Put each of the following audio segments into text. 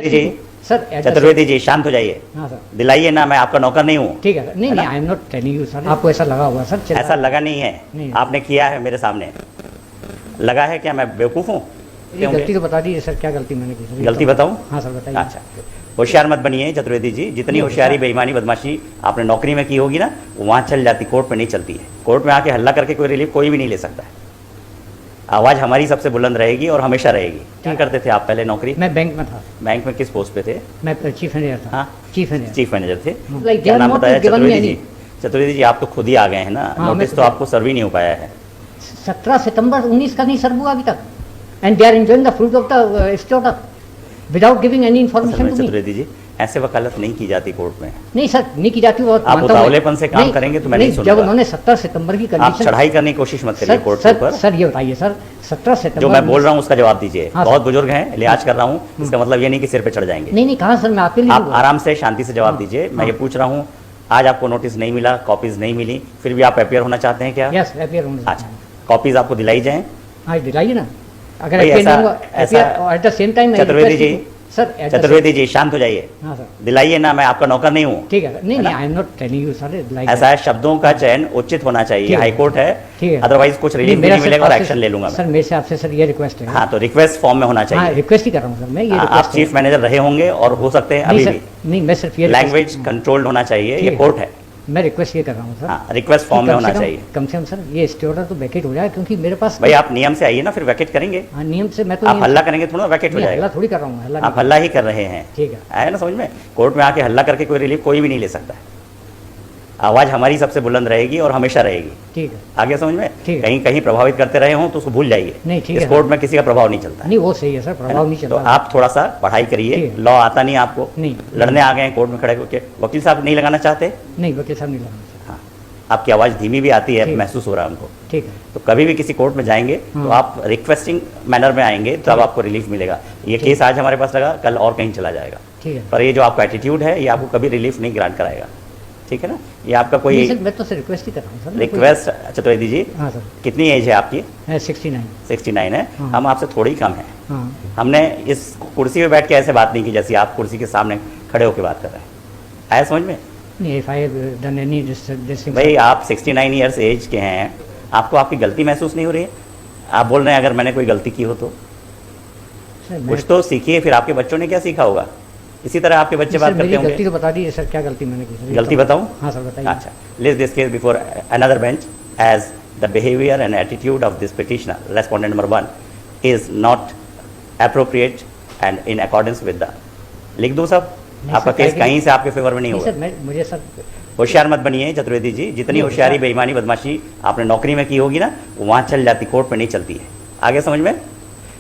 जी sir Chaturvedi ji शांत हो जाइए। हाँ सर, दिलाइए ना, मैं आपका नौकर नहीं हूँ। ठीक है सर। नहीं नहीं, I am not telling you sir, आपको ऐसा लगा हुआ सर। ऐसा लगा नहीं है, नहीं। आपने किया है मेरे सामने। लगा है क्या मैं बेवकूफ़ हूँ? ये गलती तो बता दीजिए सर, क्या गलती मैंने की सर? गलती बताऊँ? हाँ सर बताइए। अच्छा, होशियार मत बनिए चतुर्वेदी जी। जितनी होशियारी बेईमानी बदमाशी आपने नौकरी में की होगी ना, वो वहाँ चल जाती, कोर्ट में नहीं चलती है। कोर्ट में आके हल्ला करके कोई रिलीफ कोई भी नहीं ले सकता है। आवाज़ हमारी सबसे बुलंद रहेगी और हमेशा रहेगी। क्या करते थे आप पहले नौकरी? मैं बैंक में था। बैंक में किस पोस्ट पे थे? मैं चीफ मैनेजर था। हाँ, चीफ मैनेजर थे। लाइक क्या नाम बताया? चतुर्वेदी जी। नहीं। चतुर्वेदी जी आप तो खुद ही आ गए हैं ना, हाँ, नोटिस तो आपको सर्व ही नहीं हो पाया है। 17 सितंबर 19 का नहीं सर्व हुआ अभी तक, and they are enjoying the fruit of the store without giving any information to me. Chaturvedi ji ऐसे वकालत नहीं की जाती कोर्ट में। नहीं सर, नहीं की जाती। वो आप उतावलेपन से काम करेंगे तो मैं नहीं सुनूंगा। जब उन्होंने 17 सितंबर की आप कंडीशन, चढ़ाई करने की कोशिश मत करिए कोर्ट के ऊपर। सर ये बताइए सर, 17 सितंबर जो मैं बोल रहा हूँ उसका जवाब दीजिए। हाँ, बहुत बुजुर्ग हैं, लिहाज कर रहा हूँ, इसका मतलब ये नहीं कि सिर पे चढ़ जाएंगे। नहीं नहीं, कहाँ सर, मैं आपके लिए आप आराम से शांति से जवाब दीजिए। मैं ये पूछ रहा हूँ, आज आपको नोटिस नहीं मिला, कॉपीज नहीं मिली, फिर भी आप अपियर होना चाहते हैं क्या? यस, अपियर होना। अच्छा, कॉपीज आपको दिलाई जाए? हाँ दिलाइए ना। अगर भाई अपियर ऐसा- नहीं हुआ, ऐसा- at the same time Chaturvedi ji, sir Chaturvedi ji शांत हो जाइए। हाँ सर, दिलाइए ना, मैं आपका नौकर नहीं हूँ। ठीक है सर। नहीं नहीं, I am not telling you sir, like ऐसा है, शब्दों का चयन उचित होना चाहिए। ठीक है। हाई कोर्ट है, ठीक है। अदरवाइज कुछ रिलीफ मेरा नहीं सर मिलेगा और आपसे- एक्शन ले लूंगा सर मैं। मेरे से आपसे सर ये रिक्वेस्ट है। हाँ, तो रिक्वेस्ट फॉर्म में होना हाँ चाहिए। रिक्वेस्ट ही कर रहा हूँ सर मैं, ये हाँ, आप रिक्वेस्ट चीफ मैनेजर रहे होंगे और हो सकते हैं अभी नहीं भी। सर, नहीं मैं सिर्फ ये लैंग्वेज कंट्रोल्ड होना चाहिए, ठीक ये है। कोर्ट है। मैं रिक्वेस्ट ये कर रहा हूँ सर, हाँ, रिक्वेस्ट फॉर्म में होना चाहिए। कम से कम सर ये स्टे ऑर्डर तो वैकेट हो जाए, क्योंकि मेरे पास भाई आप नियम से आइए ना, फिर वैकेट करेंगे। हाँ नियम से मैं तो आप नियम हल्ला से- करेंगे थोड़ा वैकेट हो नहीं, जाएगा। हल्ला थोड़ी कर रहा हूँ, हल्ला आप नहीं। हल्ला ही कर रहे हैं, ठीक है। आया ना समझ में? कोर्ट में आके हल्ला करके कोई रिलीफ कोई भी नहीं ले सकता है। आवाज़ हमारी सबसे बुलंद रहेगी और हमेशा रहेगी। ठीक है। आगे समझ में? ठीक है। कहीं कहीं प्रभावित करते रहे हों तो उसको भूल जाइए। नहीं, ठीक इस है। कोर्ट में किसी का प्रभाव नहीं चलता है। नहीं वो सही है सर, प्रभाव नहीं तो चलता। आप थोड़ा सा पढ़ाई करिए। ठीक है। लॉ आता नहीं आपको? नहीं। लड़ने आ गए हैं कोर्ट में खड़े होकर। वकील साहब नहीं लगाना चाहते? नहीं वकील साहब नहीं लगाना। हाँ, आपकी आवाज़ धीमी भी आती है, ठीक। महसूस हो रहा है उनको। ठीक है। तो कभी भी किसी कोर्ट में जाएंगे तो हाँ। आप रिक्वेस्टिंग मैनर में आएंगे, तब आपको रिलीफ मिलेगा। ये ठीक। केस आज हमारे पास लगा, कल और कहीं चला जाएगा। ठीक है। पर ये जो आपका एटीट्यूड है, ये आपको कभी रिलीफ नहीं ग्रांट कराएगा। ठीक है ना? ये आपका नहीं कोई सर, मैं तो सिर्फ रिक्वेस्ट ही कर रहा हूँ सर। रिक्वेस्ट। चतुर्वेदी जी, हाँ सर, कितनी एज है आपकी? 69। 69 है। हाँ। हम आपसे थोड़ी कम हैं। हाँ हमने इस कुर्सी पे बैठ के ऐसे बात नहीं की जैसी आप कुर्सी के सामने खड़े होकर बात कर रहे हैं। आया समझ में? नहीं, if I have done any this भाई आप 69 ईयर्स एज के हैं, आपको आपकी गलती महसूस नहीं हो रही है? आप बोल रहे हैं अगर मैंने कोई गलती की हो तो कुछ तो सीखिए। फिर आपके बच्चों ने क्या सीखा होगा? इसी तरह आपके बच्चे बात करते गलती होंगे। तो बता दीजिए सर, क्या गलती मैंने की सर? गलती बताऊं? हाँ सर बताइए। अच्छा, let's this case before another bench as the behaviour and attitude of this petitioner respondent number 1 is not appropriate and in accordance with the. लिख दूं सब? नहीं आपका सर, केस क्या कहीं से आपके फेवर में नहीं नहीं होगा। सर, मैं मुझे सर होशियार मत बनिए चतुर्वेदी जी। जितनी नहीं, होशियारी सर। बेईमानी बदमाशी आपने नौकरी में की होगी ना, वो वहाँ चल जाती, कोर्ट में नहीं चलती है। आगे समझ में?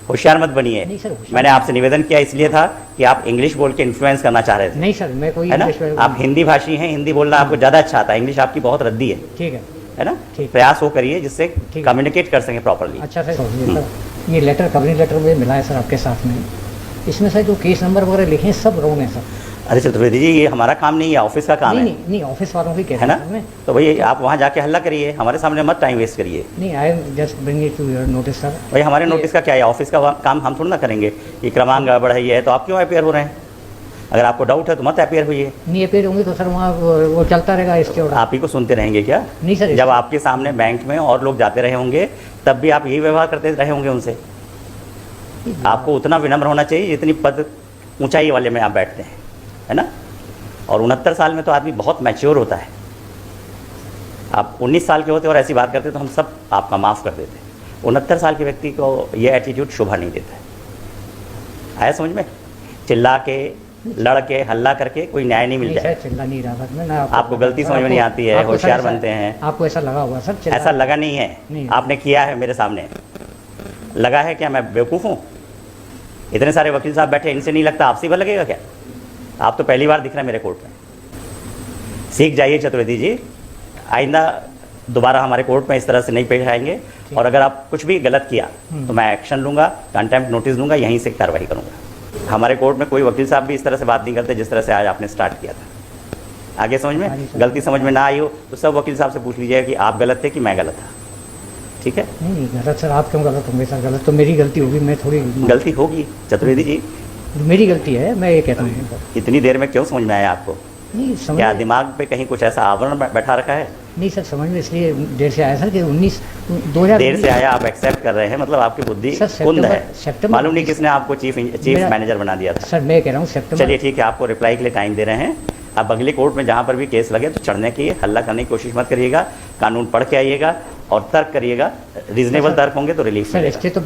होशियार मत बनिए। नहीं सर, होशियार- मैंने आपसे निवेदन किया इसलिए था कि आप इंग्लिश बोल के इन्फ्लुएंस करना चाह रहे थे, नहीं सर, मैं कोई है ना? इंग्लिश में- आप हिंदी भाषी हैं, हिंदी बोलना आपको ज़्यादा अच्छा आता है। इंग्लिश आपकी बहुत रद्दी ठीक है ना? ठीक। प्रयास वो करिए जिससे ठीक। कम्युनिकेट कर सकें प्रॉपरली। अच्छा सर, ये लेटर कवरिंग लेटर मुझे मिला है सर आपके साथ में, इसमें सर जो केस नंबर वगैरह लिखे हैं सब रॉन्ग है सर। अरे चतुर्वेदी जी, ये हमारा काम नहीं है, ऑफिस का काम नहीं है, नहीं नहीं, ऑफिस वालों की कह है ना? रहा हूं मैं। तो भाई आप वहाँ जाके हल्ला करिए, हमारे सामने मत टाइम वेस्ट करिए। नहीं, I am just bring it to your notice sir. भाई हमारे ये- नोटिस का क्या है? ऑफिस का काम हम थोड़ा ना करेंगे। ये क्रमांक गड़बड़ है, ये है, तो आप क्यों अपेयर हो रहे हैं? अगर आपको डाउट है तो मत अपेयर होइए। नहीं अपेयर होंगे तो सर वहाँ वो चलता रहेगा इसके ऑर्डर। आप ही को सुनते रहेंगे क्या? नहीं सर, जब आपके सामने बैंक में और लोग जाते रहे होंगे तब भी आप यही व्यवहार करते रहे होंगे उनसे। आपको उतना विनम्र होना चाहिए जितनी पद ऊंचाई वाले में आप बैठते हैं, है ना? और 69 साल में तो आदमी बहुत मैच्योर होता है। आप 19 साल के होते और ऐसी बात करते तो हम सब आपका माफ़ कर देते। 69 साल के व्यक्ति को ये एटीट्यूड शोभा नहीं देता है। आया समझ में? चिल्ला के, लड़ के, हल्ला करके कोई न्याय नहीं मिल नहीं जाए। सर, चिल्ला नहीं रहा सर मैं ना। आपको गलती समझ में नहीं आती है, आपको होशियार सर- बनते हैं। आपको ऐसा लगा हुआ सर? ऐसा लगा नहीं है, नहीं। आपने किया है मेरे सामने। लगा है क्या मैं बेवकूफ़ हूँ? इतने सारे वकील साहब बैठे, इनसे नहीं लगता आपसे भर लगेगा क्या? आप तो पहली बार दिख रहे हैं मेरे कोर्ट में। सीख जाइए चतुर्वेदी जी, आइंदा दोबारा हमारे कोर्ट में इस तरह से नहीं पेश आएंगे। और अगर आप कुछ भी गलत किया तो मैं एक्शन लूँगा, कंटेम्प्ट नोटिस दूंगा, यहीं से कार्रवाई करूँगा। हमारे कोर्ट में कोई वकील साहब भी इस तरह से बात नहीं करते जिस तरह से आज आपने स्टार्ट किया था। आगे समझ में? गलती समझ में ना आई हो तो सब वकील साहब से पूछ लीजिएगा कि आप गलत थे कि मैं गलत था। ठीक है? नहीं गलत सर, आप क्यों गलत होंगे सर? गलत तो मेरी गलती होगी, मैं थोड़ी गलती होगी चतुर्वेदी जी, मेरी गलती है, मैं ये कहता हूँ। इतनी देर में क्यों समझ में आया आपको? नहीं समझ क्या दिमाग पे कहीं कुछ ऐसा आवरण बैठा रखा है? नहीं सर, समझ में इसलिए देर से आया सर कि 2000 देर से आया, आप एक्सेप्ट कर रहे हैं, मतलब आपकी बुद्धि सर, कुंद है। सितंबर मालूम नहीं किसने आपको चीफ मैनेजर बना दिया था। सर मैं कह रहा हूँ सितंबर। चलिए ठीक है, आपको रिप्लाई के लिए टाइम दे रहे हैं। अब अगली कोर्ट में जहाँ पर भी केस लगे तो चढ़ने की, हल्ला करने की कोशिश मत करिएगा, कानून पढ़ के आइएगा और तर्क करिएगा। रीजनेबल तर्क होंगे तो रिलीफ सर मिलेगा। इससे तो